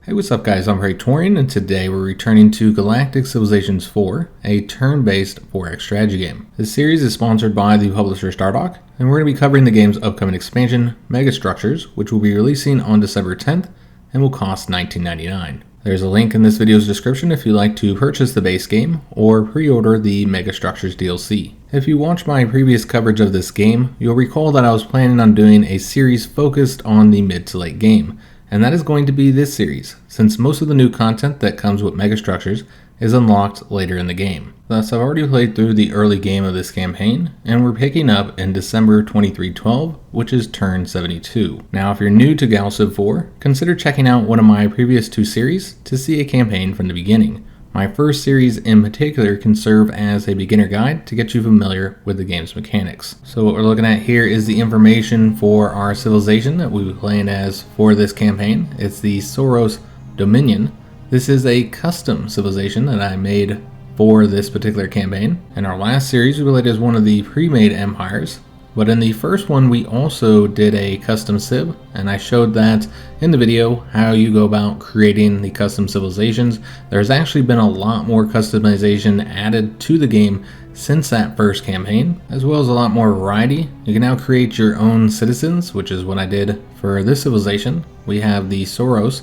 Hey, what's up guys, I'm Torian, and today we're returning to Galactic Civilizations IV, a turn-based 4X strategy game. This series is sponsored by the publisher Stardock, and we're going to be covering the game's upcoming expansion, Megastructures, which will be releasing on December 10th and will cost $19.99. There's a link in this video's description if you'd like to purchase the base game or pre-order the Megastructures DLC. If you watched my previous coverage of this game, you'll recall that I was planning on doing a series focused on the mid to late game. And that is going to be this series, since most of the new content that comes with Megastructures is unlocked later in the game. Thus, I've already played through the early game of this campaign, and we're picking up in December 2312, which is turn 72. Now, if you're new to Gal Civ 4, consider checking out one of my previous two series to see a campaign from the beginning. My first series in particular can serve as a beginner guide to get you familiar with the game's mechanics. So what we're looking at here is the information for our civilization that we'll be playing as for this campaign. It's the Sauros Dominion. This is a custom civilization that I made for this particular campaign. In our last series, we played as one of the pre-made empires. But in the first one, we also did a custom civ, and I showed that in the video how you go about creating the custom civilizations. There's actually been a lot more customization added to the game since that first campaign, as well as a lot more variety. You can now create your own citizens, which is what I did for this civilization. We have the Sauros,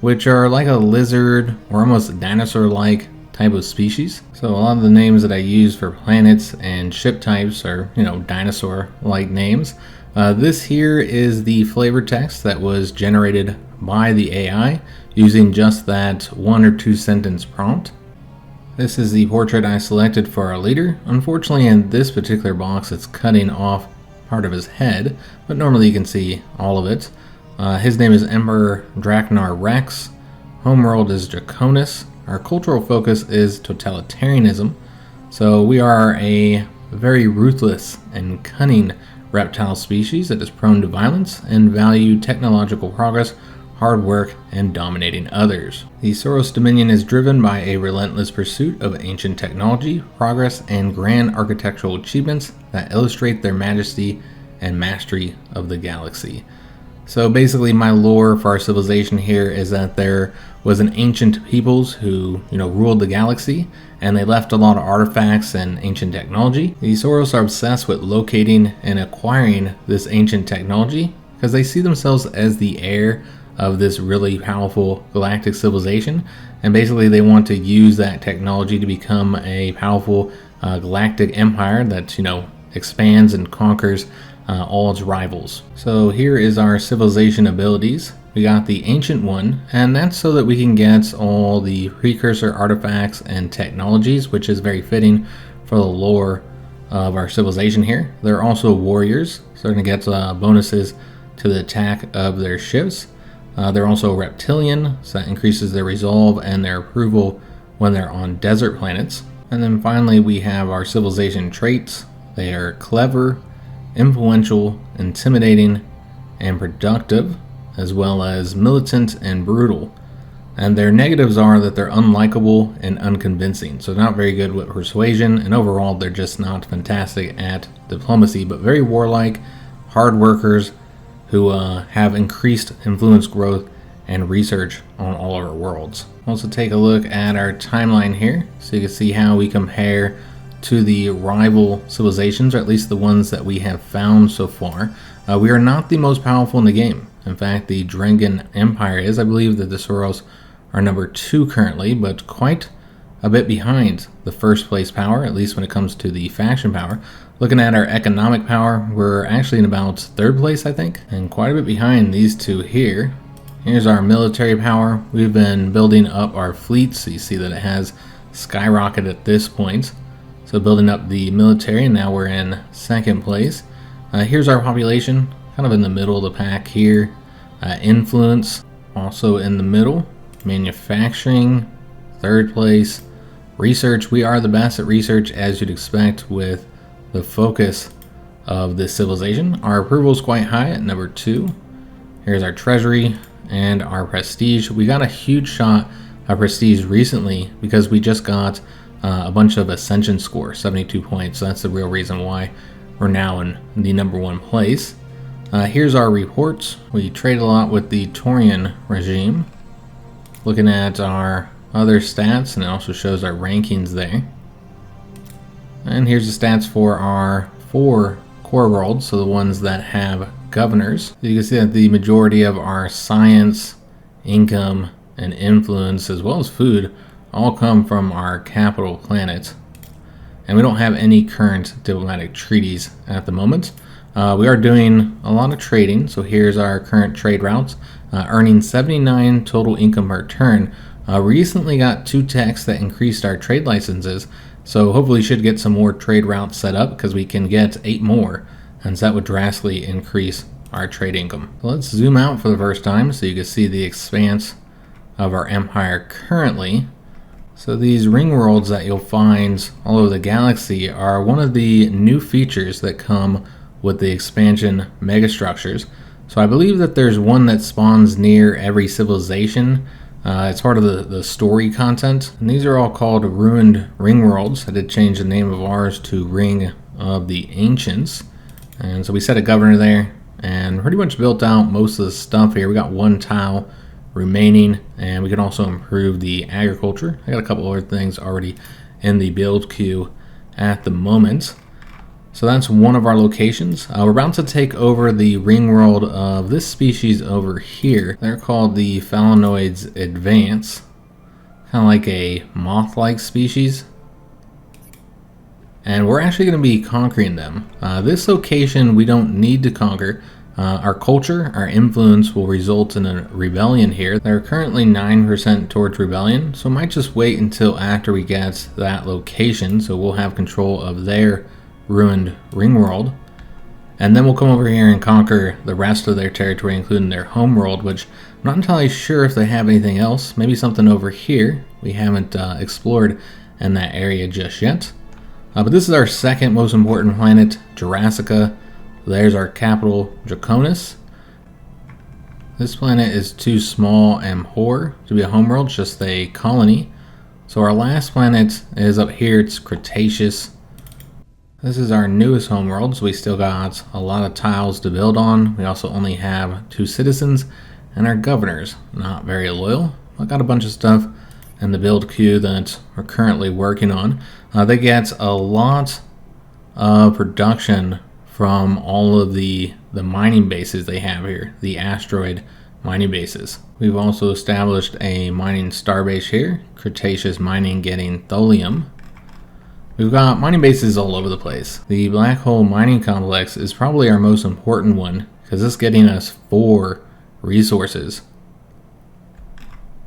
which are like a lizard or almost dinosaur-like type of species. So a lot of the names that I use for planets and ship types are, dinosaur-like names. This here is the flavor text that was generated by the AI using just that 1 or 2 sentence prompt. This is the portrait I selected for our leader. Unfortunately, in this particular box, it's cutting off part of his head, but normally you can see all of it. His name is Emperor Draknar Rex. Homeworld is Draconis. Our cultural focus is Totalitarianism, so we are a very ruthless and cunning reptile species that is prone to violence and value technological progress, hard work, and dominating others. The Sauros Dominion is driven by a relentless pursuit of ancient technology, progress, and grand architectural achievements that illustrate their majesty and mastery of the galaxy. So basically my lore for our civilization here is that there was an ancient peoples who, ruled the galaxy, and they left a lot of artifacts and ancient technology. The Sauros are obsessed with locating and acquiring this ancient technology because they see themselves as the heir of this really powerful galactic civilization, and basically they want to use that technology to become a powerful galactic empire that, expands and conquers all its rivals. So here is our civilization abilities. We got the ancient one, and that's so that we can get all the precursor artifacts and technologies, which is very fitting for the lore of our civilization here. They're also warriors, so they're going to get bonuses to the attack of their ships. They're also reptilian, so that increases their resolve and their approval when they're on desert planets. And then finally we have our civilization traits. They are clever, influential, intimidating, and productive, as well as militant and brutal. And their negatives are that they're unlikable and unconvincing, so not very good with persuasion, and overall they're just not fantastic at diplomacy, but very warlike, hard workers who have increased influence growth and research on all of our worlds. Also take a look at our timeline here so you can see how we compare to the rival civilizations, or at least the ones that we have found so far. We are not the most powerful in the game. In fact, the Drengan Empire is. I believe that the Sauros are number 2 currently, but quite a bit behind the first place power, at least when it comes to the faction power. Looking at our economic power, we're actually in about 3rd place, I think, and quite a bit behind these two here. Here's our military power. We've been building up our fleet, so you see that it has skyrocketed at this point. So building up the military, and now we're in 2nd place. Here's our population, kind of in the middle of the pack here. Influence, also in the middle. Manufacturing, 3rd place. Research, we are the best at research, as you'd expect with the focus of this civilization. Our approval is quite high at number 2. Here's our treasury and our prestige. We got a huge shot of prestige recently because we just got a bunch of ascension score, 72 points. So that's the real reason why we're now in the number 1 place. Here's our reports. We trade a lot with the Taurian regime. looking at our other stats, and it also shows our rankings there. And here's the stats for our 4 core worlds, so the ones that have governors. You can see that the majority of our science, income, and influence, as well as food, all come from our capital planet. And we don't have any current diplomatic treaties at the moment. We are doing a lot of trading, so here's our current trade routes, earning 79 total income per turn. Recently got 2 techs that increased our trade licenses, so hopefully should get some more trade routes set up because we can get 8 more, and so that would drastically increase our trade income. Let's zoom out for the first time so you can see the expanse of our empire currently. So these ring worlds that you'll find all over the galaxy are one of the new features that come with the expansion Megastructures. So I believe that there's one that spawns near every civilization. It's part of the story content. And these are all called ruined ring worlds. I did change the name of ours to Ring of the Ancients. And so we set a governor there and pretty much built out most of the stuff here. We got 1 tile remaining, and we can also improve the agriculture. I got a couple other things already in the build queue at the moment. So that's one of our locations. We're about to take over the ring world of this species over here. They're called the Phalanoids Advance, kind of like a moth-like species. And we're actually going to be conquering them. This location we don't need to conquer. Our culture, our influence will result in a rebellion here. They're currently 9% towards rebellion, so I might just wait until after we get that location, so we'll have control of their ruined ring world. And then we'll come over here and conquer the rest of their territory, including their home world, which I'm not entirely sure if they have anything else. Maybe something over here we haven't explored in that area just yet. But this is our second most important planet, Jurassica. There's our capital, Draconis. This planet is too small and poor to be a homeworld, it's just a colony. So our last planet is up here, it's Cretaceous. This is our newest homeworld, so we still got a lot of tiles to build on. We also only have 2 citizens, and our governors, not very loyal. I got a bunch of stuff in the build queue that we're currently working on. They get a lot of production from all of the mining bases they have here, the asteroid mining bases. We've also established a mining starbase here, Cretaceous mining getting thulium. We've got mining bases all over the place. The black hole mining complex is probably our most important one because it's getting us 4 resources.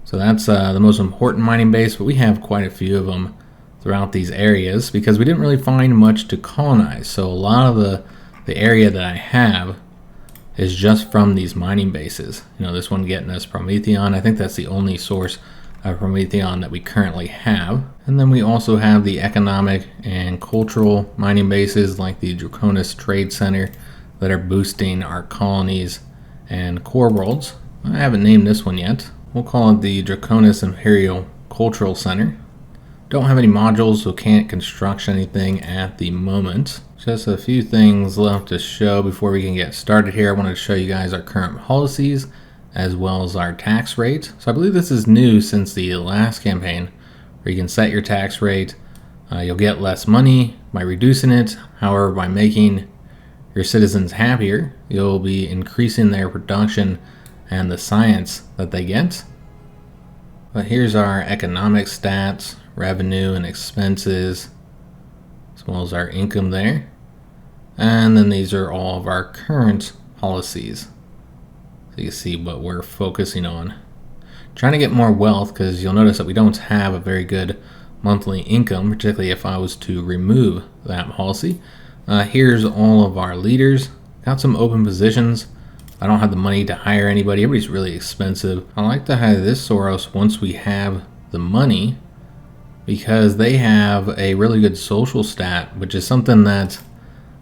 So that's the most important mining base, but we have quite a few of them throughout these areas because we didn't really find much to colonize. So a lot of the area that I have is just from these mining bases. You know, this one getting us Prometheon. I think that's the only source of Prometheon that we currently have. And then we also have the economic and cultural mining bases like the Draconis Trade Center that are boosting our colonies and core worlds. I haven't named this one yet. We'll call it the Draconis Imperial Cultural Center. Don't have any modules, so can't construct anything at the moment. Just a few things left to show before we can get started here. I wanted to show you guys our current policies as well as our tax rate. So I believe this is new since the last campaign, where you can set your tax rate. You'll get less money by reducing it. However, by making your citizens happier, you'll be increasing their production and the science that they get. But here's our economic stats, revenue and expenses, as well as our income there. And then these are all of our current policies. So you see what we're focusing on. Trying to get more wealth, because you'll notice that we don't have a very good monthly income, particularly if I was to remove that policy. Here's all of our leaders. Got some open positions. I don't have the money to hire anybody. Everybody's really expensive. I like to hire this Sauros once we have the money, because they have a really good social stat, which is something that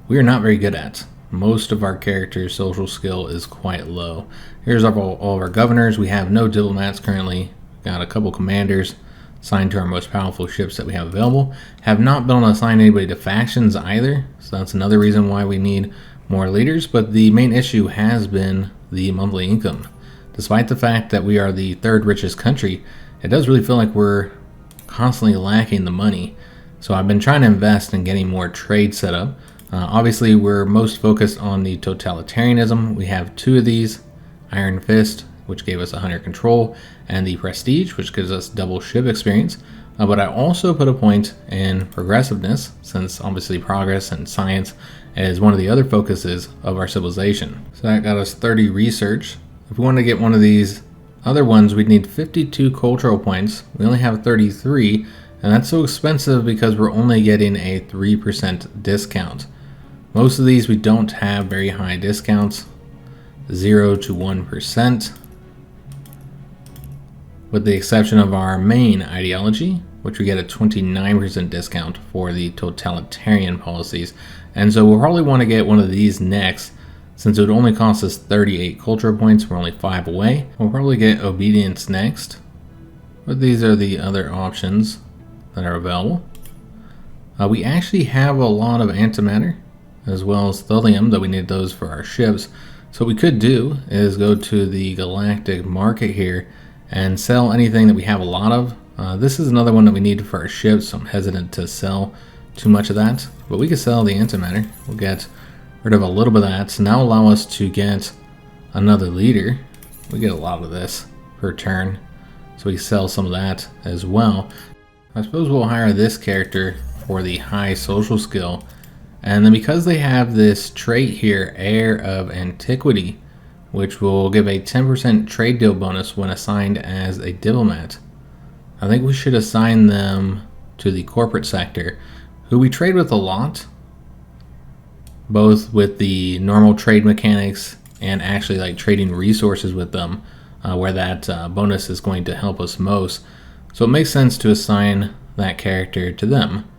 we are not very good at. Most of our characters' social skill is quite low. Here's all of our governors. We have no diplomats currently. Got a couple commanders assigned to our most powerful ships that we have available. Have not been able to assign anybody to factions either, so that's another reason why we need more leaders. But the main issue has been the monthly income. despite the fact that we are the third richest country, it does really feel like we're constantly lacking the money. So I've been trying to invest in getting more trade set up. Obviously, we're most focused on the totalitarianism. We have 2 of these, Iron Fist, which gave us 100 control, and the Prestige, which gives us double ship experience. But I also put a point in progressiveness, since obviously progress and science is one of the other focuses of our civilization. So that got us 30 research. If we want to get one of these other ones, we'd need 52 cultural points. We only have 33, and that's so expensive because we're only getting a 3% discount. Most of these we don't have very high discounts, 0 to 1%, with the exception of our main ideology, which we get a 29% discount for the totalitarian policies. And so we'll probably want to get one of these next, since it would only cost us 38 cultural points. We're only 5 away. We'll probably get obedience next, but these are the other options that are available. We actually have a lot of antimatter, as well as thulium, that we need those for our ships. So what we could do is go to the galactic market here and sell anything that we have a lot of. This is another one that we need for our ships, so I'm hesitant to sell too much of that, but we can sell the antimatter. We'll get rid of a little bit of that, so now allow us to get another leader. We get a lot of this per turn, so we sell some of that as well. I suppose we'll hire this character for the high social skill. And then because they have this trait here, Heir of Antiquity, which will give a 10% trade deal bonus when assigned as a diplomat, I think we should assign them to the corporate sector, who we trade with a lot, both with the normal trade mechanics and actually like trading resources with them, where that bonus is going to help us most. So it makes sense to assign that character to them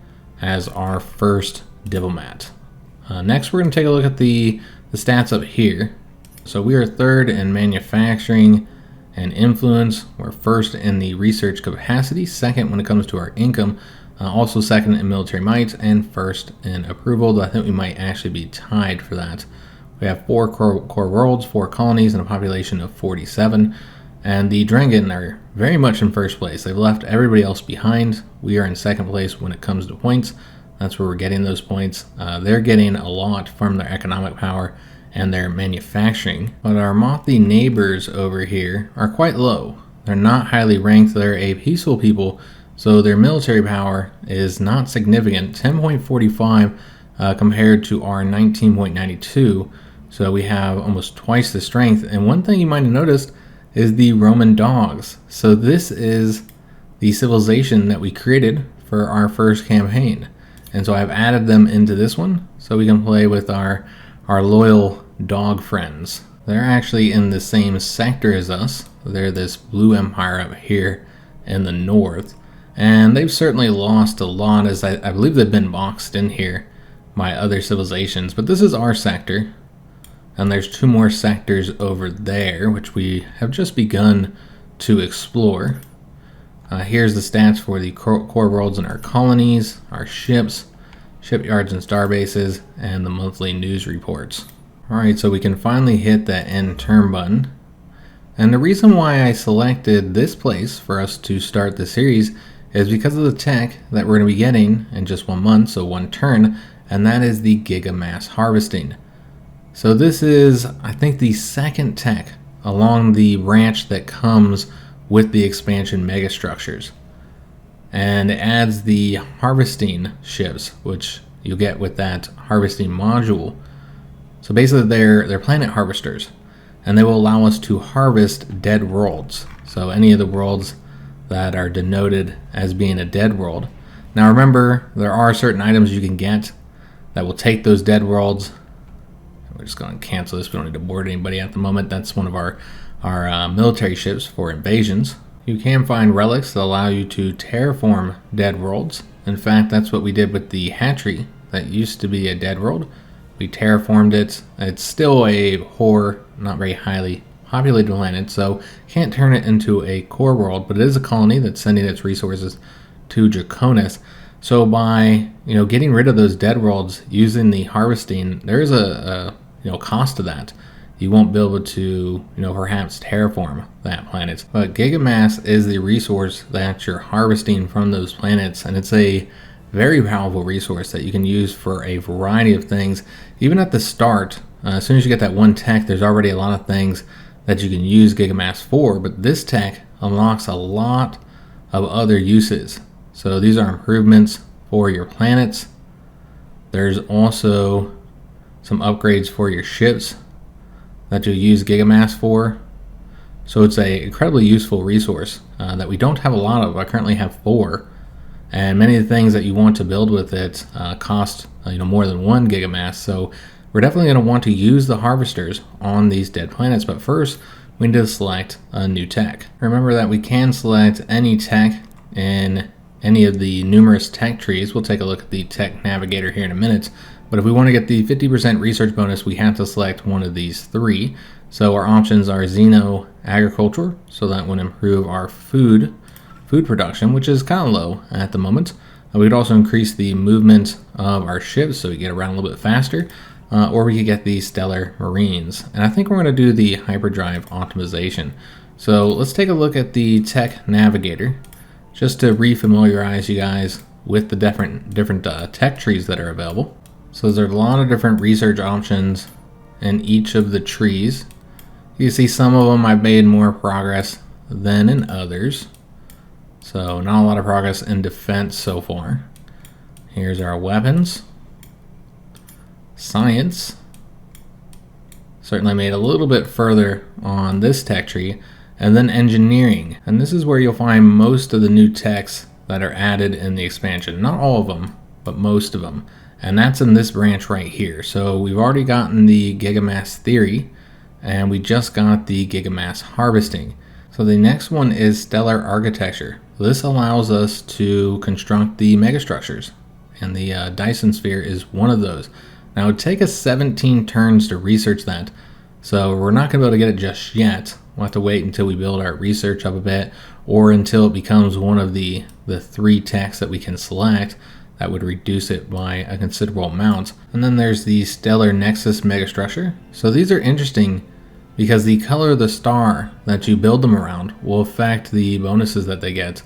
as our first diplomat. Next, we're going to take a look at the stats up here. So we are 3rd in manufacturing and influence. We're 1st in the research capacity, 2nd when it comes to our income, also 2nd in military might, and 1st in approval. I think we might actually be tied for that. We have 4 core worlds, 4 colonies, and a population of 47. And the Drengen are very much in 1st place. They've left everybody else behind. We are in 2nd place when it comes to points. That's where we're getting those points. They're getting a lot from their economic power and their manufacturing. But our Mothi neighbors over here are quite low. They're not highly ranked. They're a peaceful people, so their military power is not significant. 10.45 compared to our 19.92. So we have almost twice the strength. And one thing you might have noticed is the Roman dogs. So this is the civilization that we created for our first campaign. And so I've added them into this one so we can play with our loyal dog friends. They're actually in the same sector as us. They're this blue empire up here in the north. And they've certainly lost a lot, as I believe they've been boxed in here by other civilizations. But this is our sector. And there's 2 more sectors over there, which we have just begun to explore. Here's the stats for the core worlds in our colonies, our ships, shipyards and star bases, and the monthly news reports. Alright, so we can finally hit that end turn button. And the reason why I selected this place for us to start the series is because of the tech that we're going to be getting in just 1 month, so 1 turn, and that is the Giga Mass Harvesting. So this is, I think, the 2nd tech along the branch that comes with the expansion Megastructures. And it adds the harvesting ships, which you'll get with that harvesting module. So basically they're planet harvesters, and they will allow us to harvest dead worlds. So any of the worlds that are denoted as being a dead world. Now remember, there are certain items you can get that will take those dead worlds. We're just going to cancel this. We don't need to board anybody at the moment. That's one of our military ships for invasions. You can find relics that allow you to terraform dead worlds. In fact, that's what we did with the hatchery that used to be a dead world. We terraformed it. It's still a poor, not very highly populated planet, so can't turn it into a core world, but it is a colony that's sending its resources to Draconis. So by getting rid of those dead worlds using the harvesting, there is a cost to that. you won't be able to, perhaps terraform that planet. But gigamass is the resource that you're harvesting from those planets, and it's a very powerful resource that you can use for a variety of things. Even at the start, as soon as you get that one tech, there's already a lot of things that you can use gigamass for, but this tech unlocks a lot of other uses. So these are improvements for your planets. There's also some upgrades for your ships that you'll use gigamass for. So it's an incredibly useful resource that we don't have a lot of. I currently have 4, and many of the things that you want to build with it cost more than 1 gigamass. So we're definitely going to want to use the harvesters on these dead planets, but first we need to select a new tech. Remember that we can select any tech in any of the numerous tech trees. We'll take a look at the tech navigator here in a minute, but if we want to get the 50% research bonus, we have to select one of these 3. So our options are Xeno Agriculture, so that would improve our food production, which is kind of low at the moment. We could also increase the movement of our ships so we get around a little bit faster, or we could get the Stellar Marines. And I think we're going to do the hyperdrive optimization. So let's take a look at the tech navigator, just to refamiliarize you guys with the different tech trees that are available. So there's a lot of different research options in each of the trees. You can see some of them I've made more progress than in others. So not a lot of progress in defense so far. Here's our weapons. Science. Certainly made a little bit further on this tech tree. And then engineering. And this is where you'll find most of the new techs that are added in the expansion. Not all of them, but most of them. And that's in this branch right here. So we've already gotten the gigamass theory, and we just got the gigamass harvesting. So the next one is stellar architecture. This allows us to construct the megastructures, and the Dyson sphere is one of those. Now it would take us 17 turns to research that, so we're not going to be able to get it just yet. We'll have to wait until we build our research up a bit, or until it becomes one of the 3 techs that we can select. That would reduce it by a considerable amount. And then there's the Stellar Nexus Megastructure. So these are interesting because the color of the star that you build them around will affect the bonuses that they get.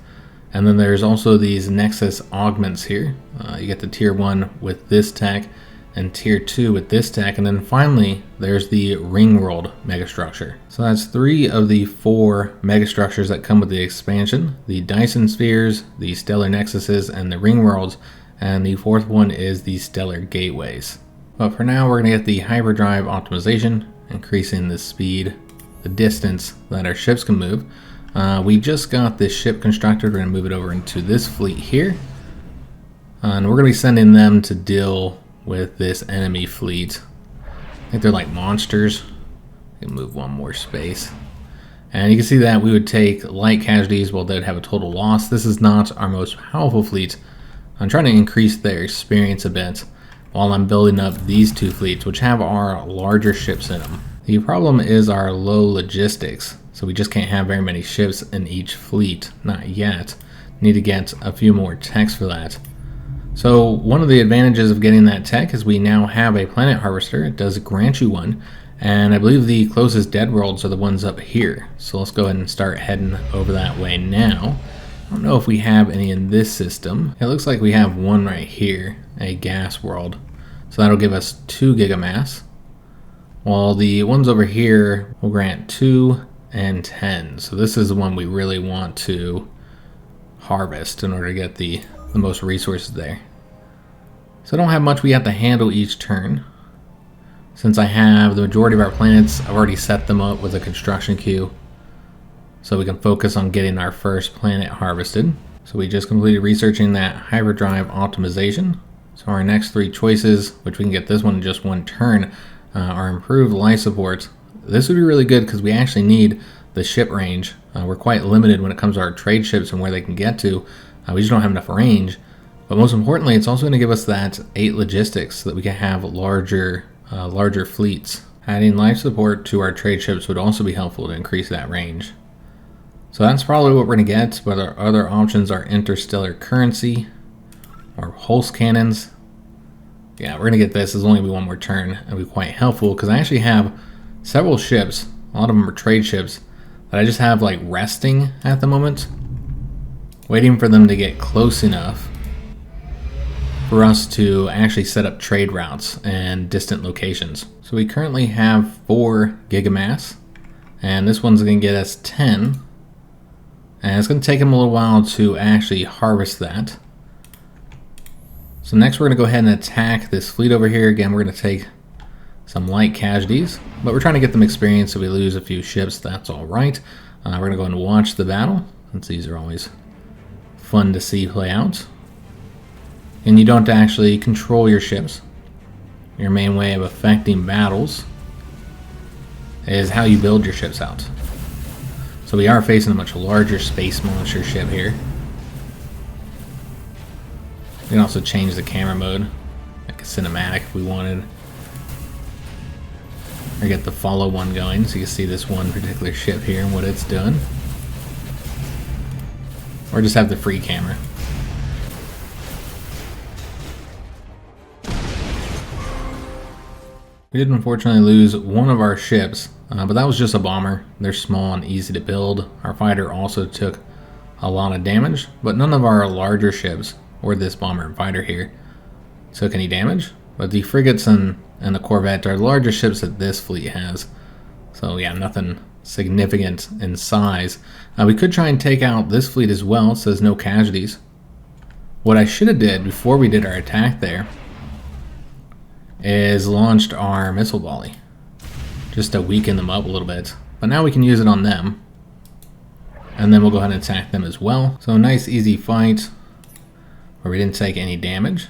And then there's also these Nexus augments here. You get the tier 1 with this tech, and tier 2 with this tech, and then finally there's the Ring World Megastructure. So that's 3 of the 4 megastructures that come with the expansion: the Dyson Spheres, the Stellar Nexuses, and the Ring Worlds, and the 4th one is the Stellar Gateways. But for now we're going to get the hyperdrive optimization, increasing the speed, the distance that our ships can move. We just got this ship constructed. We're going to move it over into this fleet here, and we're going to be sending them to deal with this enemy fleet. I think they're like monsters. We can move one more space. And you can see that we would take light casualties while they'd have a total loss. This is not our most powerful fleet. I'm trying to increase their experience a bit while I'm building up these 2 fleets, which have our larger ships in them. The problem is our low logistics. So we just can't have very many ships in each fleet. Not yet. Need to get a few more techs for that. So one of the advantages of getting that tech is we now have a planet harvester. It does grant you one, and I believe the closest dead worlds are the ones up here. So let's go ahead and start heading over that way now. I don't know if we have any in this system. It looks like we have one right here, a gas world. So that'll give us 2 gigamass, while the ones over here will grant 2 and 10. So this is the one we really want to harvest in order to get the most resources there. So I don't have much we have to handle each turn. Since I have the majority of our planets, I've already set them up with a construction queue, so we can focus on getting our first planet harvested. So we just completed researching that hyperdrive optimization. So our next 3 choices, which we can get this one in just 1 turn, are improved life support. This would be really good because we actually need the ship range. We're quite limited when it comes to our trade ships and where they can get to. We just don't have enough range. But most importantly, it's also going to give us that 8 logistics so that we can have larger fleets. Adding life support to our trade ships would also be helpful to increase that range. So that's probably what we're going to get, but our other options are interstellar currency or pulse cannons. Yeah, we're going to get this. This will only be 1 more turn. It'll be quite helpful because I actually have several ships, a lot of them are trade ships, that I just have like resting at the moment, waiting for them to get close enough for us to actually set up trade routes and distant locations. So we currently have 4 gigamass, and this one's going to get us 10, and it's going to take them a little while to actually harvest that. So next we're going to go ahead and attack this fleet over here. Again, we're going to take some light casualties, but we're trying to get them experience, so we lose a few ships. That's all right. We're going to go and watch the battle, since these are always fun to see play out. And you don't actually control your ships. Your main way of affecting battles is how you build your ships out. So we are facing a much larger space monster ship here. We can also change the camera mode, like a cinematic if we wanted. Or get the follow one going so you can see this one particular ship here and what it's doing. Or just have the free camera. We did unfortunately lose one of our ships, but that was just a bomber. They're small and easy to build. Our fighter also took a lot of damage, but none of our larger ships, or this bomber and fighter here, took any damage. But the frigates and the corvette are the largest ships that this fleet has. So yeah, nothing significant in size. We could try and take out this fleet as well. It says no casualties. What I should have did before we did our attack there is launched our missile volley, just to weaken them up a little bit. But now we can use it on them, and then we'll go ahead and attack them as well. So a nice easy fight where we didn't take any damage.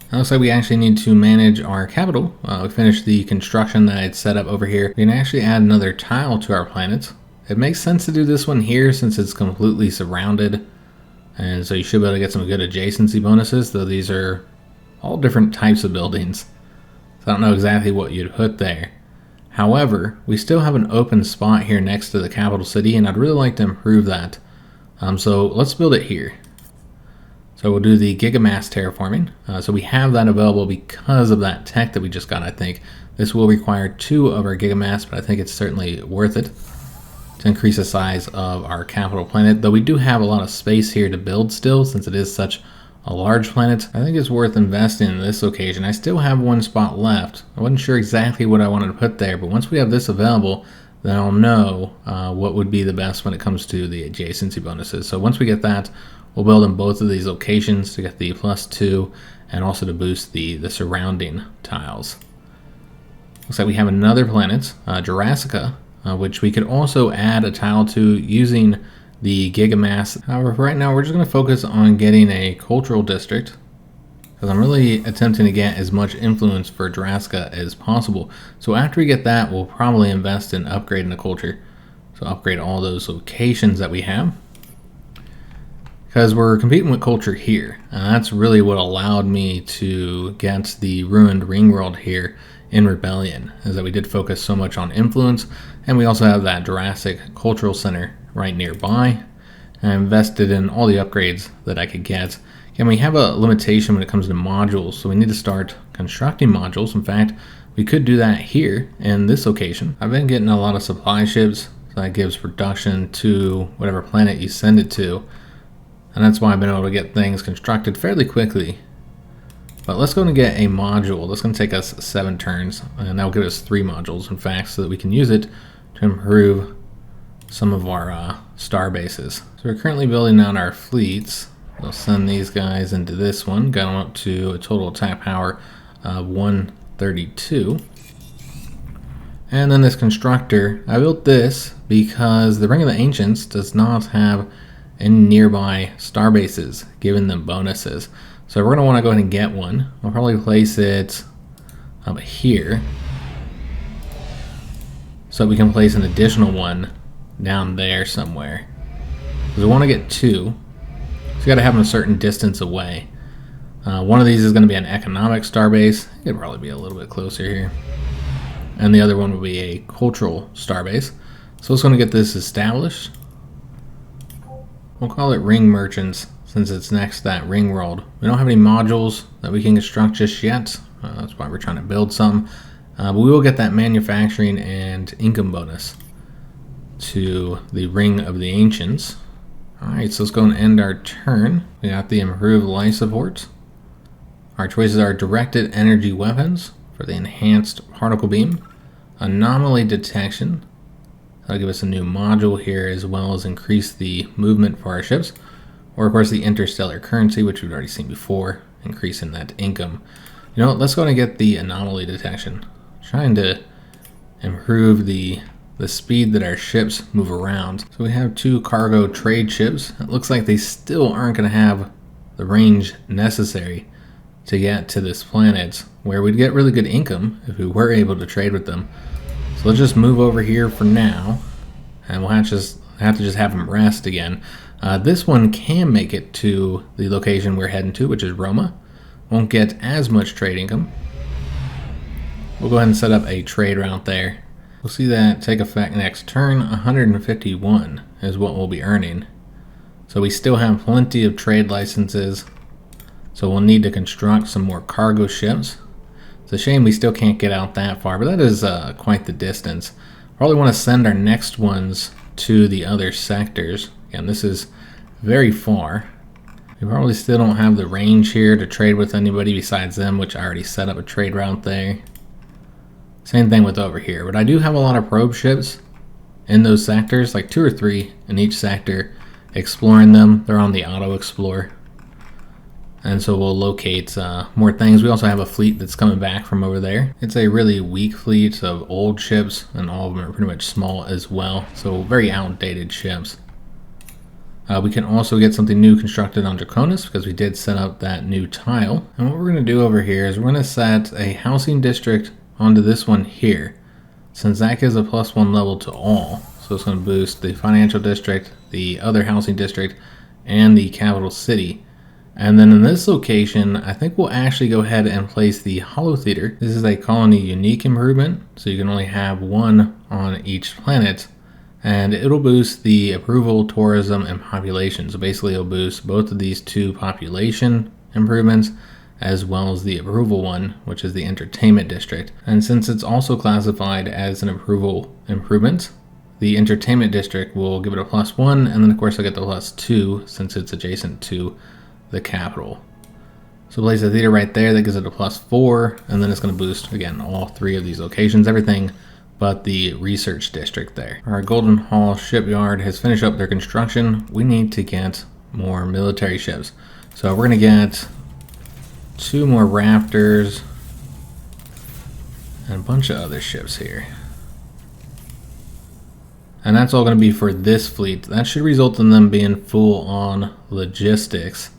It looks like we actually need to manage our capital. We finished the construction that I had set up over here. We can actually add another tile to our planet. It makes sense to do this one here since it's completely surrounded, and so you should be able to get some good adjacency bonuses, though these are all different types of buildings. So I don't know exactly what you'd put there. However, we still have an open spot here next to the capital city, and I'd really like to improve that. So let's build it here. So we'll do the gigamass terraforming. So we have that available because of that tech that we just got, I think. This will require 2 of our gigamass, but I think it's certainly worth it to increase the size of our capital planet. Though we do have a lot of space here to build still, since it is such a large planet. I think it's worth investing in this location. I still have 1 spot left. I wasn't sure exactly what I wanted to put there, but once we have this available, then I'll know what would be the best when it comes to the adjacency bonuses. So once we get that, we'll build in both of these locations to get the +2 and also to boost the surrounding tiles. Looks like we have another planet, Jurassica, which we could also add a tile to using the gigamass. However, right now we're just going to focus on getting a cultural district, because I'm really attempting to get as much influence for Jurassica as possible. So after we get that, we'll probably invest in upgrading the culture. So upgrade all those locations that we have, because we're competing with culture here. And that's really what allowed me to get the ruined ring world here in Rebellion, is that we did focus so much on influence, and we also have that Jurassic Cultural Center right nearby. And I invested in all the upgrades that I could get. And we have a limitation when it comes to modules, so we need to start constructing modules. In fact, we could do that here in this location. I've been getting a lot of supply ships, so that gives production to whatever planet you send it to. And that's why I've been able to get things constructed fairly quickly. But let's go and get a module. That's going to take us 7 turns, and that'll give us 3 modules, in fact, so that we can use it to improve some of our star bases. So we're currently building out our fleets. We'll send these guys into this one, got them up to a total attack power of 132. And then this constructor, I built this because the Ring of the Ancients does not have any nearby star bases, giving them bonuses. So we're going to want to go ahead and get one. I'll probably place it up here, so we can place an additional one down there somewhere. Because we want to get 2. So you got to have them a certain distance away. One of these is going to be an economic starbase. It could probably be a little bit closer here. And the other one will be a cultural starbase. So let's going to get this established. We'll call it Ring Merchants, since it's next to that ring world. We don't have any modules that we can construct just yet. That's why we're trying to build some. But we will get that manufacturing and income bonus to the Ring of the Ancients. Alright, so let's go and end our turn. We got the improved life support. Our choices are directed energy weapons for the enhanced particle beam, anomaly detection. That'll give us a new module here, as well as increase the movement for our ships. Or of course the interstellar currency, which we've already seen before, increasing that income. You know what, let's go and get the anomaly detection. Trying to improve the speed that our ships move around. So we have 2 cargo trade ships. It looks like they still aren't going to have the range necessary to get to this planet, where we'd get really good income if we were able to trade with them. So let's just move over here for now, and we'll have to just have them rest again. This one can make it to the location we're heading to, which is Roma. Won't get as much trade income. We'll go ahead and set up a trade route there. We'll see that take effect next turn. 151 is what we'll be earning. So we still have plenty of trade licenses. So we'll need to construct some more cargo ships. It's a shame we still can't get out that far, but that is quite the distance. Probably want to send our next ones to the other sectors. Again, this is very far. We probably still don't have the range here to trade with anybody besides them, which I already set up a trade route there. Same thing with over here, but I do have a lot of probe ships in those sectors, like 2 or 3 in each sector, exploring them. They're on the auto explore, and so we'll locate more things. We also have a fleet that's coming back from over there. It's a really weak fleet of old ships, and all of them are pretty much small as well, so very outdated ships. We can also get something new constructed on Draconis because we did set up that new tile. And what we're going to do over here is we're going to set a housing district onto this one here, since that gives a +1 level to all. So it's going to boost the financial district, the other housing district, and the capital city. And then in this location, I think we'll actually go ahead and place the Hollow Theater. This is a colony unique improvement, so you can only have 1 on each planet, and it'll boost the approval, tourism, and population. So basically it'll boost both of these 2 population improvements, as well as the approval one, which is the entertainment district. And since it's also classified as an approval improvement, the entertainment district will give it a +1, and then of course I get the +2 since it's adjacent to the capital. So place a theater right there, that gives it a +4, and then it's going to boost again all 3 of these locations, everything but the research district there. Our Golden Hall shipyard has finished up their construction. We need to get more military ships, so we're going to get 2 more Raptors and a bunch of other ships here. And that's all going to be for this fleet. That should result in them being full on logistics.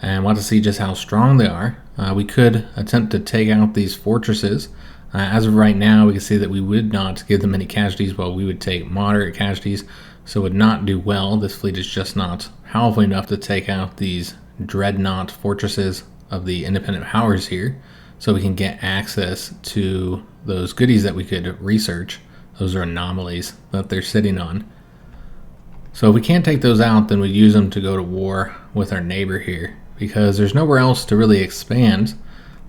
And want to see just how strong they are. We could attempt to take out these fortresses. As of right now, we can see that we would not give them any casualties, while we would take moderate casualties, so would not do well. This fleet is just not powerful enough to take out these dreadnought fortresses of the independent powers here, so we can get access to those goodies that we could research. Those are anomalies that they're sitting on. So if we can't take those out, then we use them to go to war with our neighbor here, because there's nowhere else to really expand.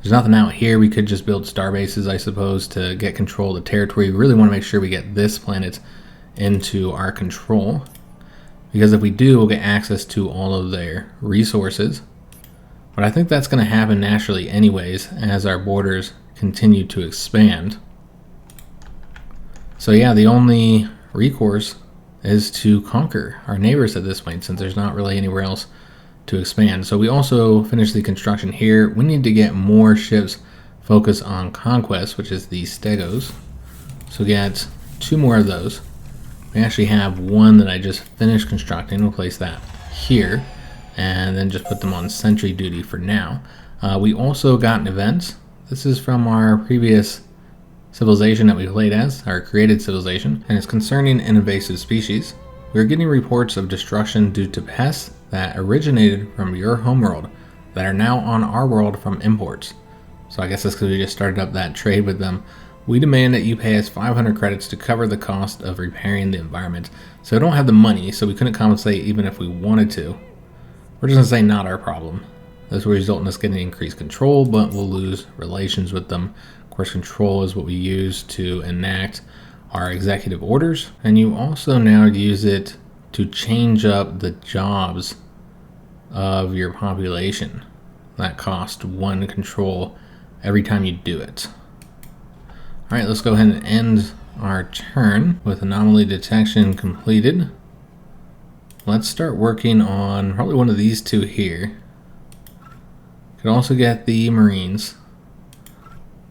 There's nothing out here. We could just build star bases, I suppose, to get control of the territory. We really want to make sure we get this planet into our control, because if we do, we'll get access to all of their resources. But I think that's going to happen naturally anyways as our borders continue to expand. So yeah, the only recourse is to conquer our neighbors at this point, since there's not really anywhere else to expand. So we also finished the construction here. We need to get more ships focused on conquest, which is the Stegos. So get 2 more of those. We actually have 1 that I just finished constructing. We'll place that here, and then just put them on sentry duty for now. We also got an event. This is from our previous civilization that we played as, our created civilization, and it's concerning an invasive species. We're getting reports of destruction due to pests that originated from your homeworld that are now on our world from imports. So I guess that's because we just started up that trade with them. We demand that you pay us 500 credits to cover the cost of repairing the environment. So we don't have the money, so we couldn't compensate even if we wanted to. We're just going to say not our problem. This will result in us getting increased control, but we'll lose relations with them. Of course, control is what we use to enact our executive orders, and you also now use it to change up the jobs of your population. That costs 1 control every time you do it. All right, let's go ahead and end our turn with anomaly detection completed. Let's start working on probably one of these two here. Could also get the Marines.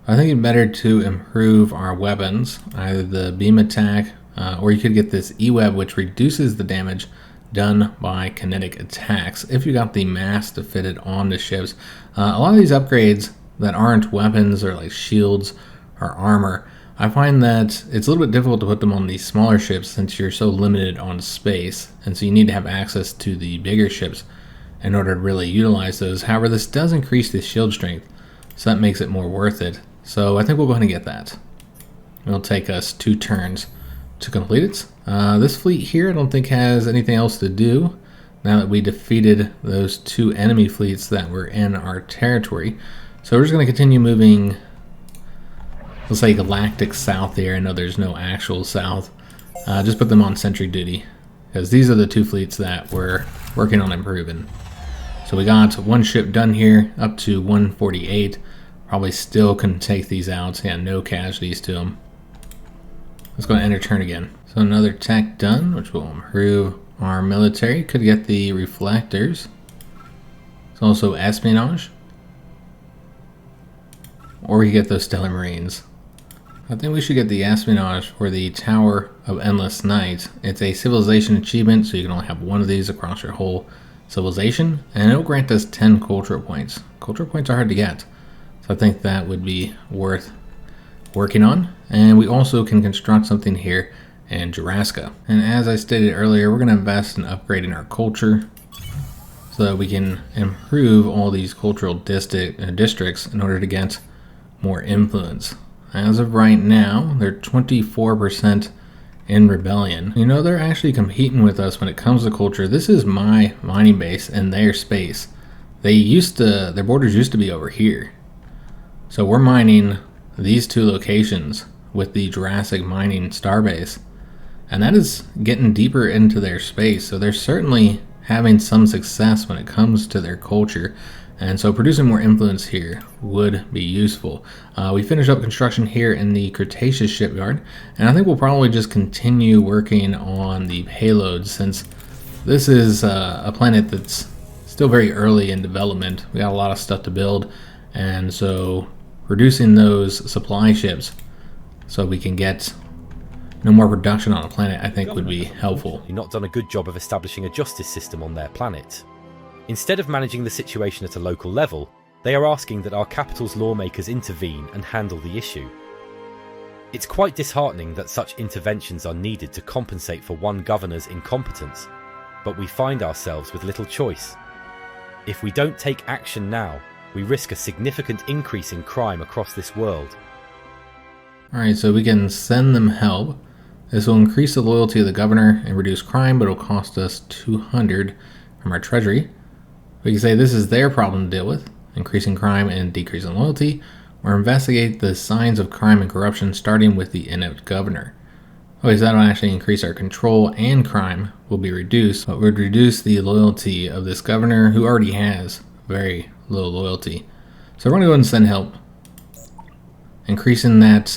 I think it's better to improve our weapons, either the beam attack, or you could get this E-web, which reduces the damage done by kinetic attacks if you got the mass to fit it on the ships. A lot of these upgrades that aren't weapons or like shields or armor, I find that it's a little bit difficult to put them on these smaller ships since you're so limited on space, and so you need to have access to the bigger ships in order to really utilize those. However, this does increase the shield strength, so that makes it more worth it. So I think we'll go ahead and get that. It'll take us 2 turns to complete it. This fleet here I don't think has anything else to do now that we defeated those 2 enemy fleets that were in our territory. So we're just going to continue moving, let's say Galactic South here. I know there's no actual South. Just put them on sentry duty, because these are the 2 fleets that we're working on improving. So we got 1 ship done here, up to 148. Probably still can take these out. Yeah, no casualties to them. Let's go and enter turn again. So another tech done, which will improve our military. Could get the reflectors. It's also espionage. Or we get those stellar marines. I think we should get the espionage for the Tower of Endless Night. It's a civilization achievement, so you can only have 1 of these across your whole civilization, and it'll grant us 10 cultural points. Cultural points are hard to get, so I think that would be worth working on. And we also can construct something here in Jurassica. And as I stated earlier, we're going to invest in upgrading our culture so that we can improve all these cultural districts in order to get more influence. As of right now, they're 24% in rebellion. You know, they're actually competing with us when it comes to culture. This is my mining base and their space. Their borders used to be over here. So we're mining these 2 locations with the Jurassic mining starbase, and that is getting deeper into their space. So they're certainly having some success when it comes to their culture, and so producing more influence here would be useful. We finished up construction here in the Cretaceous shipyard, and I think we'll probably just continue working on the payloads, since this is a planet that's still very early in development. We got a lot of stuff to build, and so reducing those supply ships so we can get no more production on a planet, I think would be helpful. You've not done a good job of establishing a justice system on their planet. Instead of managing the situation at a local level, they are asking that our capital's lawmakers intervene and handle the issue. It's quite disheartening that such interventions are needed to compensate for one governor's incompetence, but we find ourselves with little choice. If we don't take action now, we risk a significant increase in crime across this world. Alright, so we can send them help. This will increase the loyalty of the governor and reduce crime, but it'll cost us 200 from our treasury. We can say this is their problem to deal with, increasing crime and decreasing loyalty, or investigate the signs of crime and corruption, starting with the inept governor. Okay, so that'll actually increase our control, and crime will be reduced, but would reduce the loyalty of this governor, who already has very low loyalty. So we're going to go ahead and send help. Increasing that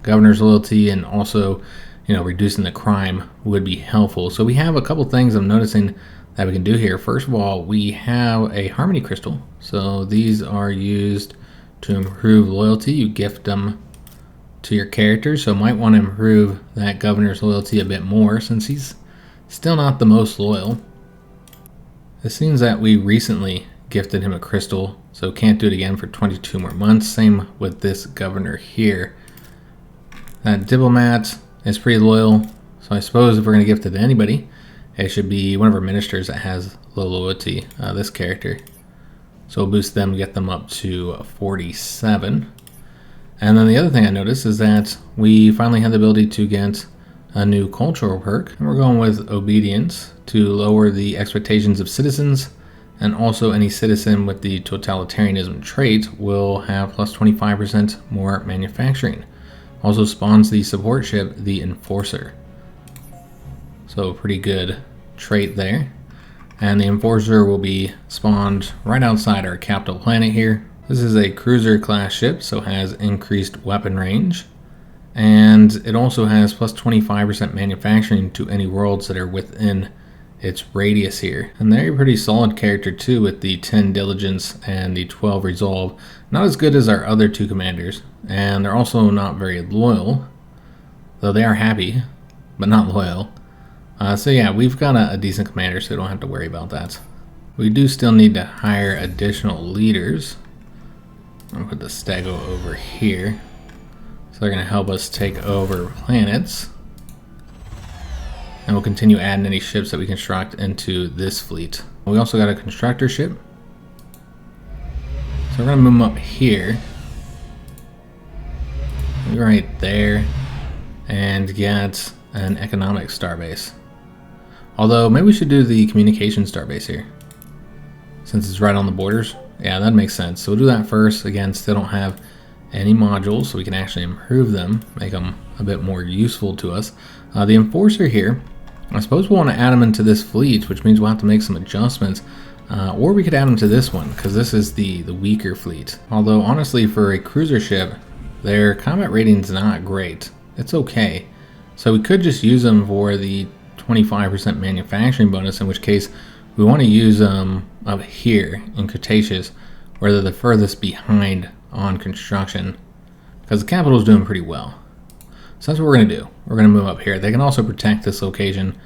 governor's loyalty and also, reducing the crime would be helpful. So we have a couple things I'm noticing that we can do here. First of all, we have a harmony crystal. So these are used to improve loyalty. You gift them to your character, so might want to improve that governor's loyalty a bit more since he's still not the most loyal. It seems that we recently gifted him a crystal, so can't do it again for 22 more months. Same with this governor here. That diplomat is pretty loyal, so I suppose if we're going to gift it to anybody, it should be one of our ministers that has low loyalty, this character. So we'll boost them, get them up to 47. And then the other thing I noticed is that we finally had the ability to get a new cultural perk, and we're going with obedience to lower the expectations of citizens And also any citizen with the Totalitarianism trait will have plus 25% more manufacturing. Also spawns the support ship, the Enforcer. So pretty good trait there. And the Enforcer will be spawned right outside our capital planet here. This is a cruiser class ship, so has increased weapon range. And it also has plus 25% manufacturing to any worlds that are within its radius here. And they're a pretty solid character too, with the 10 diligence and the 12 resolve. Not as good as our other two commanders, and they're also not very loyal, though they are happy but not loyal. So yeah, we've got a decent commander, so we don't have to worry about that. We do still need to hire additional leaders. I'm gonna put the Stego over here, so they're gonna help us take over planets. And we'll continue adding any ships that we construct into this fleet. We also got a constructor ship. So we're gonna move them up here. Right there. And get an economic starbase. Although, maybe we should do the communication starbase here, since it's right on the borders. Yeah, that makes sense. So we'll do that first. Again, still don't have any modules, so we can actually improve them, make them a bit more useful to us. The Enforcer here, I suppose we'll want to add them into this fleet, which means we'll have to make some adjustments. Or we could add them to this one, because this is the weaker fleet. Although, honestly, for a cruiser ship, their combat rating's not great. It's okay. So we could just use them for the 25% manufacturing bonus, in which case we want to use them up here in Cretaceous, where they're the furthest behind on construction, because the capital is doing pretty well. So that's what we're going to do. We're going to move up here. They can also protect this location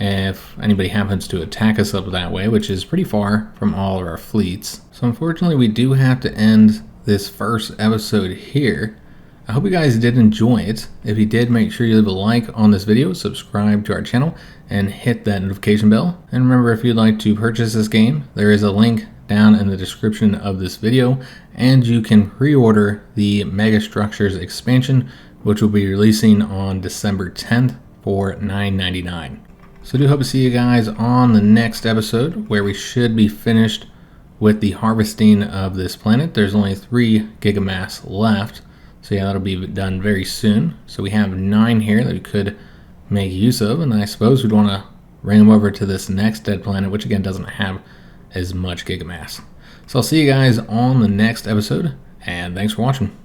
if anybody happens to attack us up that way, which is pretty far from all of our fleets. So unfortunately, we do have to end this first episode here. I hope you guys did enjoy it. If you did, make sure you leave a like on this video, subscribe to our channel, and hit that notification bell. And remember, if you'd like to purchase this game, there is a link down in the description of this video, and you can pre-order the Megastructures expansion, which will be releasing on December 10th for $9.99. So I do hope to see you guys on the next episode, where we should be finished with the harvesting of this planet. There's only 3 gigamass left. So yeah, that'll be done very soon. So we have 9 here that we could make use of, and I suppose we'd want to bring them over to this next dead planet, which again doesn't have as much gigamass. So I'll see you guys on the next episode, and thanks for watching.